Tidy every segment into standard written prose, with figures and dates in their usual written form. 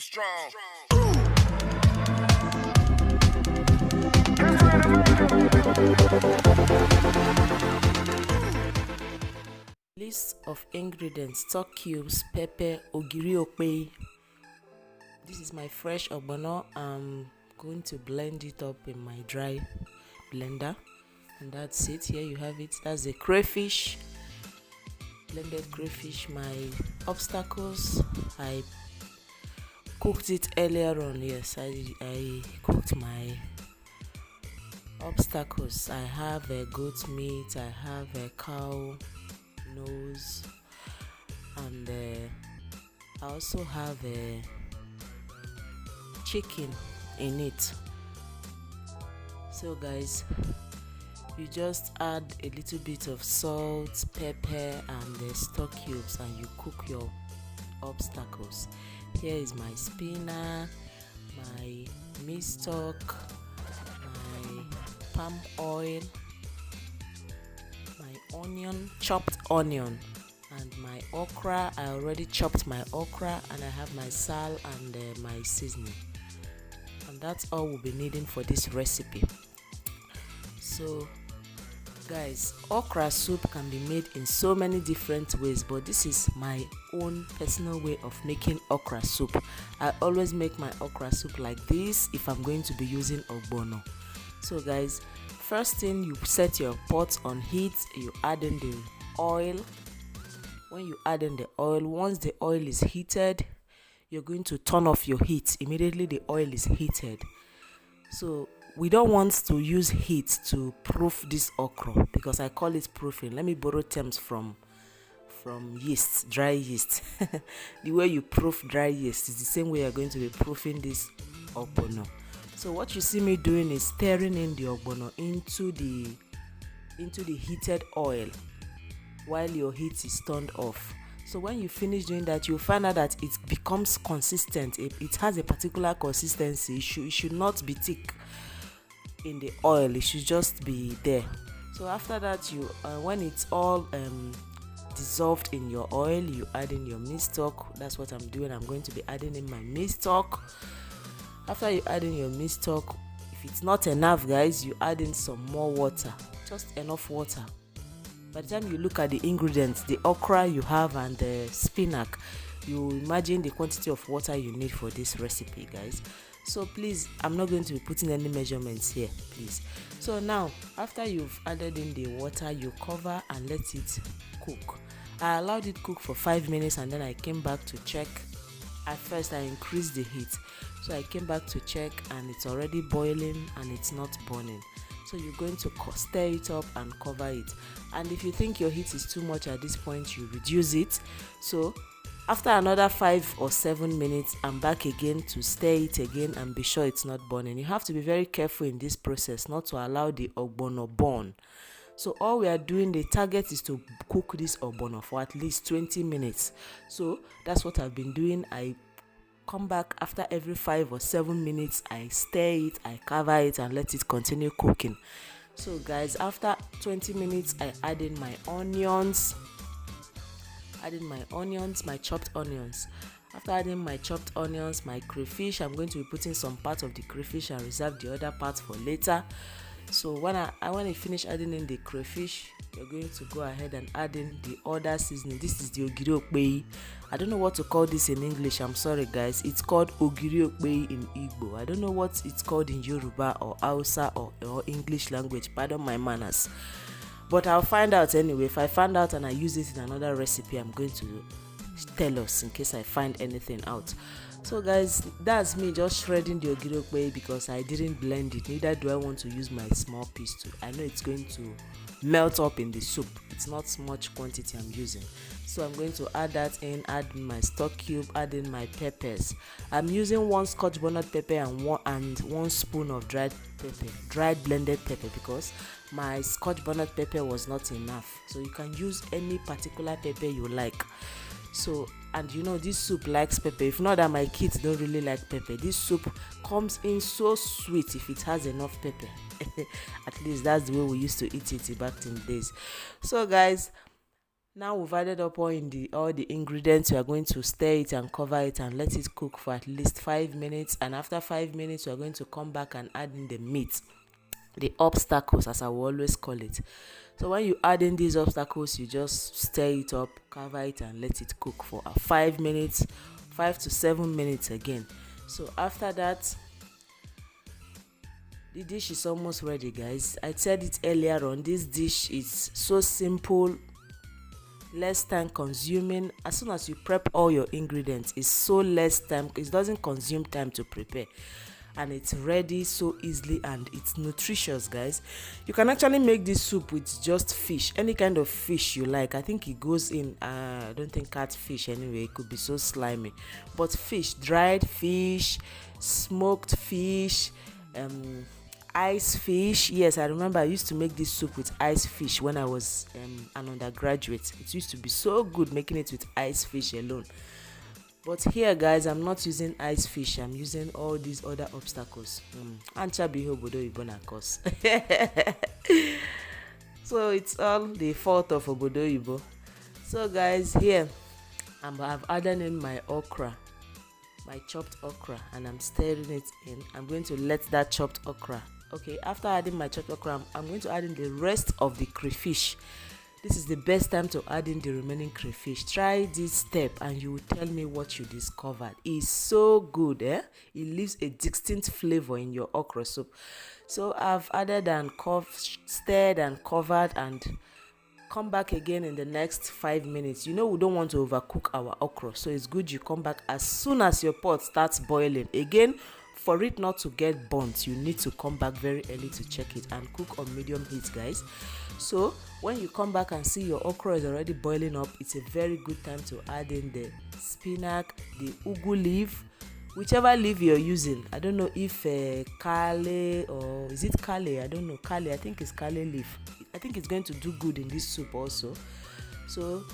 strong. List of ingredients: stock cubes, pepper, ogiri okpe. This is my fresh ogbono. I'm going to blend it up in my dry blender, and that's it. Here you have it. That's the crayfish, blended crayfish. My obstacles, I cooked it earlier on. Yes, I cooked my obstacles. I have a goat meat, I have a cow nose, and I also have a chicken in it. So guys, you just add a little bit of salt, pepper, and the stock cubes, and you cook your obstacles. Here is my spinach, my meat stock, my palm oil, my onion, chopped onion, and my okra. I already chopped my okra, and I have my sal and my seasoning, and that's all we'll be needing for this recipe. So guys, okra soup can be made in so many different ways, but this is my own personal way of making okra soup. I always make my okra soup like this if I'm going to be using ogbono. So guys, first thing, you set your pot on heat, you add in the oil. When you add in the oil, once the oil is heated, you're going to turn off your heat immediately the oil is heated. So we don't want to use heat to proof this okra, because I call it proofing. Let me borrow terms from yeast, dry yeast. The way you proof dry yeast is the same way you're going to be proofing this ogbono. So what you see me doing is stirring in the ogbono into the heated oil while your heat is turned off. So when you finish doing that, you'll find out that it becomes consistent. It has a particular consistency. It should not be thick in the oil. It should just be there. So after that, you when it's all dissolved in your oil, you add in your meat stock. That's what I'm doing. I'm going to be adding in my meat stock. After you add in your meat stock, if it's not enough, guys, you add in some more water, just enough water. By the time you look at the ingredients, the okra you have and the spinach, you imagine the quantity of water you need for this recipe, guys. So please, I'm not going to be putting any measurements here, please. So now, after you've added in the water, you cover and let it cook. I allowed it cook for 5 minutes, and then I came back to check. At first I increased the heat, so I came back to check, and it's already boiling and it's not burning. So you're going to stir it up and cover it. And if you think your heat is too much at this point, you reduce it. So after another 5 or 7 minutes, I'm back again to stir it again and be sure it's not burning. You have to be very careful in this process not to allow the ogbono burn. So all we are doing, the target is to cook this ogbono for at least 20 minutes. So that's what I've been doing. I come back after every 5 or 7 minutes, I stir it, I cover it, and let it continue cooking. So guys, after 20 minutes, I add in my onions. My chopped onions. After adding my chopped onions, my crayfish, I'm going to be putting some part of the crayfish and reserve the other part for later. So when I finish adding in the crayfish, you're going to go ahead and add in the other seasoning. This is the ogiri okpe. I don't know what to call this in English. I'm sorry, guys. It's called ogiri okpe in Igbo. I don't know what it's called in Yoruba or Hausa or English language. Pardon my manners. But I'll find out anyway. If I find out and I use it in another recipe, I'm going to tell us in case I find anything out. So guys, that's me just shredding the ogiri okpe because I didn't blend it. Neither do I want to use my small piece too. I know it's going to melt up in the soup. It's not much quantity I'm using. So I'm going to add that in, add my stock cube, add in my peppers. I'm using 1 Scotch bonnet pepper and one spoon of dried blended pepper, because my Scotch bonnet pepper was not enough. So you can use any particular pepper you like. So, and you know, this soup likes pepper. If not that my kids don't really like pepper, this soup comes in so sweet if it has enough pepper. At least that's the way we used to eat it back in the days. So guys, Now we've added up all the ingredients. We are going to stir it and cover it and let it cook for at least 5 minutes. And after 5 minutes, we are going to come back and add in the meat, the obstacles, as I will always call it. So when you add in these obstacles, you just stir it up, cover it, and let it cook for 5 minutes, 5 to 7 minutes again. So after that, the dish is almost ready, guys. I said it earlier on, this dish is so simple, less time consuming. As soon as you prep all your ingredients, it's so less time, it doesn't consume time to prepare, and it's ready so easily, and it's nutritious, guys. You can actually make this soup with just fish, any kind of fish you like. I think it goes in I don't think catfish anyway, it could be so slimy, but fish, dried fish, smoked fish, ice fish. Yes, I remember I used to make this soup with ice fish when I was an undergraduate. It used to be so good making it with ice fish alone. But here, guys, I'm not using ice fish, I'm using all these other obstacles. So it's all the fault of Obodo Ibo. So guys, here I've added in my okra, my chopped okra, and I'm stirring it in. I'm going to let that chopped okra. Okay, after adding my chopped okra, I'm going to add in the rest of the crayfish. This is the best time to add in the remaining crayfish. Try this step and you will tell me what you discovered. It's so good, eh? It leaves a distinct flavor in your okra soup. So I've added and stirred and covered, and come back again in the next 5 minutes. You know, we don't want to overcook our okra, so it's good you come back as soon as your pot starts boiling. Again, for it not to get burnt, you need to come back very early to check it, and cook on medium heat, guys. So when you come back and see your okra is already boiling up, it's a very good time to add in the spinach, the ugu leaf, whichever leaf you're using. I don't know if kale, or is it kale? I don't know. Kale, I think it's kale leaf. I think it's going to do good in this soup also. So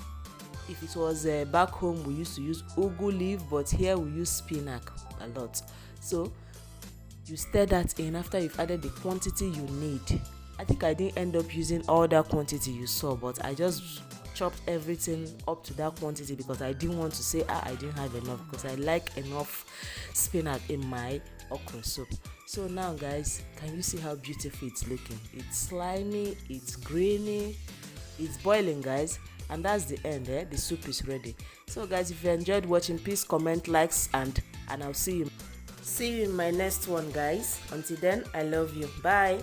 if it was back home, we used to use ugu leaf, but here we use spinach a lot. So you stir that in after you've added the quantity you need. I think I didn't end up using all that quantity you saw, but I just chopped everything up to that quantity because I didn't want to say I didn't have enough, because I like enough spinach in my okra soup. So now, guys, can you see how beautiful it's looking? It's slimy, it's grainy, it's boiling, guys, and that's the end. The soup is ready. So guys, if you enjoyed watching, please comment, likes, and I'll see you in my next one, guys. Until then, I love you. Bye.